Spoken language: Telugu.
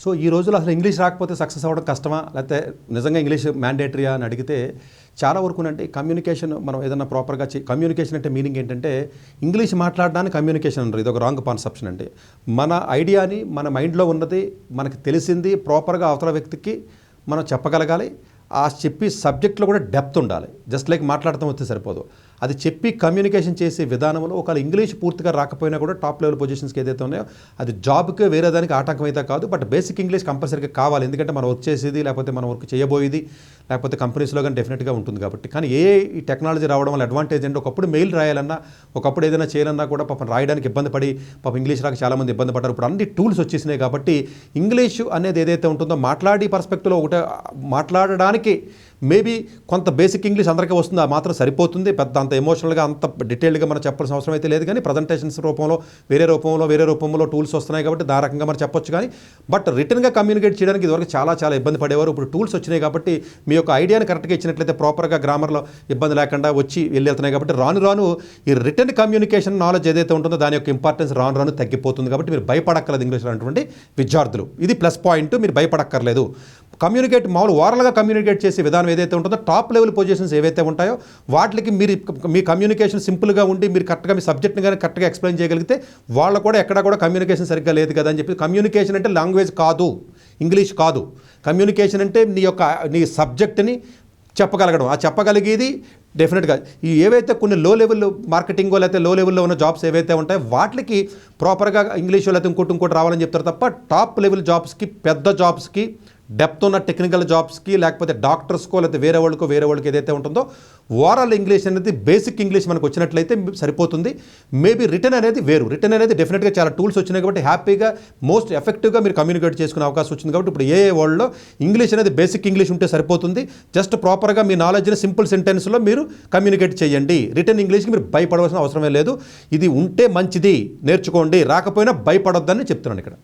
సో ఈ రోజుల్లో అసలు ఇంగ్లీష్ రాకపోతే సక్సెస్ అవ్వడం కష్టమా, లేకపోతే నిజంగా ఇంగ్లీష్ మ్యాండేటరీయా అని అడిగితే చాలా వరకు అంటే కమ్యూనికేషన్ మనం ఏదైనా ప్రాపర్గా కమ్యూనికేషన్ అంటే మీనింగ్ ఏంటంటే ఇంగ్లీష్ మాట్లాడడానికి కమ్యూనికేషన్ అంటారు. ఇది ఒక రాంగ్ కాన్సెప్షన్ అండి. మన ఐడియాని మన మైండ్లో ఉన్నది మనకి తెలిసింది ప్రాపర్గా అవతల వ్యక్తికి మనం చెప్పగలగాలి. ఆ చెప్పి సబ్జెక్ట్లో కూడా డెప్త్ ఉండాలి. జస్ట్ లైక్ మాట్లాడటం వస్తే సరిపోదు. అది చెప్పి కమ్యూనికేషన్ చేసే విధానంలో ఒకవేళ ఇంగ్లీష్ పూర్తిగా రాకపోయినా కూడా టాప్ లెవెల్ పొజిషన్స్కి ఏదైతే ఉన్నాయో అది జాబ్కి వేరే దానికి ఆటంకం అయితే కాదు. బట్ బేసిక్ ఇంగ్లీష్ కంపల్సరీగా కావాలి. ఎందుకంటే మనం వర్క్ చేసేది లేకపోతే మనం వర్క్ చేయబోయేది లేకపోతే కంపెనీస్లో కానీ డెఫినెట్గా ఉంటుంది కాబట్టి. కానీ ఈ టెక్నాలజీ రావడం వల్ల అడ్వాంటేజ్ అంటే ఒకప్పుడు మెయిల్ రాయాలన్నా ఒకప్పుడు ఏదైనా చేయాలన్నా కూడా పాపం రాయడానికి ఇబ్బంది పడి పాపం ఇంగ్లీష్ రాక చాలామంది ఇబ్బంది పడ్డారు. ఇప్పుడు అన్ని టూల్స్ వచ్చేసినాయి కాబట్టి ఇంగ్లీషు అనేది ఏదైతే ఉంటుందో మాట్లాడి పర్స్పెక్టివ్లో ఒకటే మాట్లాడడానికి మేబీ కొంత బేసిక్ ఇంగ్లీష్ అందరికీ వస్తుంది, ఆ మాత్రం సరిపోతుంది. పెద్ద అంత ఎమోషనల్గా అంత డీటెయిల్గా మనం చెప్పాల్సిన అవసరం అయితే లేదు. కానీ ప్రజెంటేషన్స్ రూపంలో వేరే రూపంలో టూల్స్ వస్తున్నాయి కాబట్టి ఆ రకంగా మనం చెప్పొచ్చు. కానీ బట్ రిటర్న్గా కమ్యూనికేట్ చేయడానికి ఇదివరకు చాలా ఇబ్బంది పడేవారు. ఇప్పుడు టూల్స్ వచ్చినాయి కాబట్టి మీ యొక్క ఐడియాని కరెక్ట్గా ఇచ్చినట్లయితే ప్రాపర్గా గ్రామర్లో ఇబ్బంది లేకుండా వచ్చి వెళ్తున్నాయి కాబట్టి రాను ఈ రిటర్న్ కమ్యూనికేషన్ నాలెడ్జ్ ఏదైతే ఉంటుందో దాని యొక్క ఇంపార్టెన్స్ రాను తగ్గిపోతుంది. కాబట్టి మీరు భయపడక్కర్లేదు ఇంగ్లీష్లో అటువంటి విద్యార్థులు. ఇది ప్లస్ పాయింట్. మీరు భయపడక్కర్లేదు. మామూలు ఓరల్గా కమ్యూనికేట్ చేసే విధానం ఏదైతే ఉంటుందో టాప్ లెవెల్ పొజిషన్స్ ఏవైతే ఉంటాయో వాటికి మీరు మీ కమ్యూనికేషన్ సింపుల్గా ఉండి మీరు కరెక్ట్గా మీ సబ్జెక్ట్ని కానీ కరెక్ట్గా ఎక్స్ప్లెయిన్ చేయగలిగితే వాళ్ళు కూడా ఎక్కడా కూడా కమ్యూనికేషన్ సరిగ్గా లేదు కదా అని చెప్పి. కమ్యూనికేషన్ అంటే లాంగ్వేజ్ కాదు, ఇంగ్లీష్ కాదు. కమ్యూనికేషన్ అంటే నీ సబ్జెక్ట్ని చెప్పగలగడం. ఆ చెప్పగలిగేది డెఫినెట్గా ఏవైతే కొన్ని లో లెవెల్ మార్కెటింగో లేకపోతే లో లెవెల్లో ఉన్న జాబ్స్ ఏవైతే ఉంటాయో వాటికి ప్రాపర్గా ఇంగ్లీషో లేకపోతే ఇంకోటి రావాలని చెప్తారు తప్ప టాప్ లెవెల్ జాబ్స్కి పెద్ద జాబ్స్కి డెప్త్ ఉన్న టెక్నికల్ జాబ్స్కి లేకపోతే డాక్టర్స్కో లేకపోతే వేరే వాళ్ళకి ఏదైతే ఉంటుందో ఓవరాల్ ఇంగ్లీష్ అనేది బేసిక్ ఇంగ్లీష్ మనకు వచ్చినట్లయితే సరిపోతుంది. మేబీ రిటర్న్ అనేది వేరు. రిటర్న్ అనేది డెఫినెట్గా చాలా టూల్స్ వచ్చినాయి కాబట్టి హ్యాపీగా మోస్ట్ ఎఫెక్టివ్గా మీరు కమ్యూనికేట్ చేసుకునే అవకాశం వచ్చింది. కాబట్టి ఇప్పుడు వరల్డ్లో ఇంగ్లీష్ అనేది బేసిక్ ఇంగ్లీష్ ఉంటే సరిపోతుంది. జస్ట్ ప్రాపర్గా మీ నాలెడ్జ్ని సింపుల్ సెంటెన్స్లో మీరు కమ్యూనికేట్ చేయండి. రిటర్న్ ఇంగ్లీష్కి మీరు భయపడవలసిన అవసరమే లేదు. ఇది ఉంటే మంచిది, నేర్చుకోండి. రాకపోయినా భయపడొద్దని చెప్తున్నాను ఇక్కడ.